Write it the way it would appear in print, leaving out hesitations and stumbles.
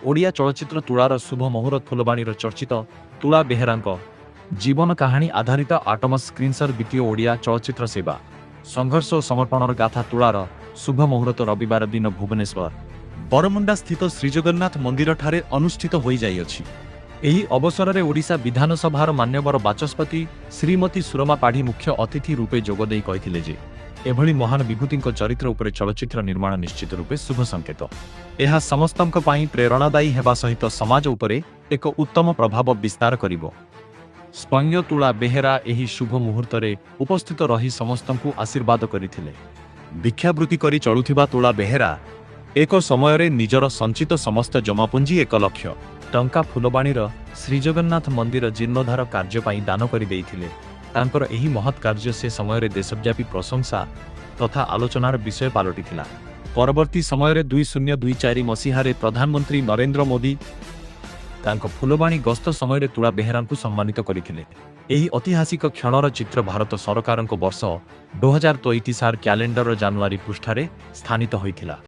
ଓଡ଼ିଆ ଚଳଚ୍ଚିତ୍ର ତୁଳାର ଶୁଭ ମୁହୂର୍ତ୍ତ ଫୁଲବାଣୀର ଚର୍ଚ୍ଚିତ ତୁଳା ବେହେରାଙ୍କ ଜୀବନ କାହାଣୀ ଆଧାରିତ ଆଟମସ୍ ସ୍କ୍ରିନ୍ସର ଦ୍ୱିତୀୟ ଓଡ଼ିଆ ଚଳଚ୍ଚିତ୍ର ସେବା ସଂଘର୍ଷ ଓ ସମର୍ପଣର ଗାଥା ତୁଳାର ଶୁଭ ମୁହୂର୍ତ୍ତ ରବିବାର ଦିନ ଭୁବନେଶ୍ୱର ବରମୁଣ୍ଡା ସ୍ଥିତ ଶ୍ରୀଜଗନ୍ନାଥ ମନ୍ଦିରଠାରେ ଅନୁଷ୍ଠିତ ହୋଇଯାଇଅଛି। ଏହି ଅବସରରେ ଓଡ଼ିଶା ବିଧାନସଭାର ମାନ୍ୟବର ବାଚସ୍ପତି ଶ୍ରୀମତୀ ସୁରମା ପାଢ଼ୀ ମୁଖ୍ୟ ଅତିଥି ରୂପେ ଯୋଗଦେଇ କହିଥିଲେ ଯେ ଏଭଳି ମହାନ ବିଭୂତିଙ୍କ ଚରିତ୍ର ଉପରେ ଚଳଚ୍ଚିତ୍ର ନିର୍ମାଣ ନିଶ୍ଚିତ ରୂପେ ଶୁଭ ସଂକେତ। ଏହା ସମସ୍ତଙ୍କ ପାଇଁ ପ୍ରେରଣାଦାୟୀ ହେବା ସହିତ ସମାଜ ଉପରେ ଏକ ଉତ୍ତମ ପ୍ରଭାବ ବିସ୍ତାର କରିବ। ସ୍ପଞ୍ଜ ତୁଳା ବେହେରା ଏହି ଶୁଭ ମୁହୂର୍ତ୍ତରେ ଉପସ୍ଥିତ ରହି ସମସ୍ତଙ୍କୁ ଆଶୀର୍ବାଦ କରିଥିଲେ। ଭିକ୍ଷାବୃତ୍ତି କରି ଚଳୁଥିବା ତୁଳା ବେହେରା ଏକ ସମୟରେ ନିଜର ସଞ୍ଚିତ ସମସ୍ତ ଜମାପୁଞ୍ଜି 1 ଲକ୍ଷ ଟଙ୍କା ଫୁଲବାଣୀର ଶ୍ରୀଜଗନ୍ନାଥ ମନ୍ଦିର ଜୀର୍ଣ୍ଣୋଦ୍ଧାର କାର୍ଯ୍ୟ ପାଇଁ ଦାନ କରିଦେଇଥିଲେ। ତାଙ୍କର ଏହି ମହତ୍ କାର୍ଯ୍ୟ ସେ ସମୟରେ ଦେଶବ୍ୟାପୀ ପ୍ରଶଂସା ତଥା ଆଲୋଚନାର ବିଷୟ ପାଲଟିଥିଲା। ପରବର୍ତ୍ତୀ ସମୟରେ 2024 ମସିହାରେ ପ୍ରଧାନମନ୍ତ୍ରୀ ନରେନ୍ଦ୍ର ମୋଦି ତାଙ୍କ ଫୁଲବାଣୀ ଗସ୍ତ ସମୟରେ ତୁଳା ବେହେରାଙ୍କୁ ସମ୍ମାନିତ କରିଥିଲେ। ଏହି ଐତିହାସିକ କ୍ଷଣର ଚିତ୍ର ଭାରତ ସରକାରଙ୍କ ବର୍ଷ 2023 କ୍ୟାଲେଣ୍ଡର ଜାନୁଆରୀ ପୃଷ୍ଠାରେ ସ୍ଥାନିତ ହୋଇଥିଲା।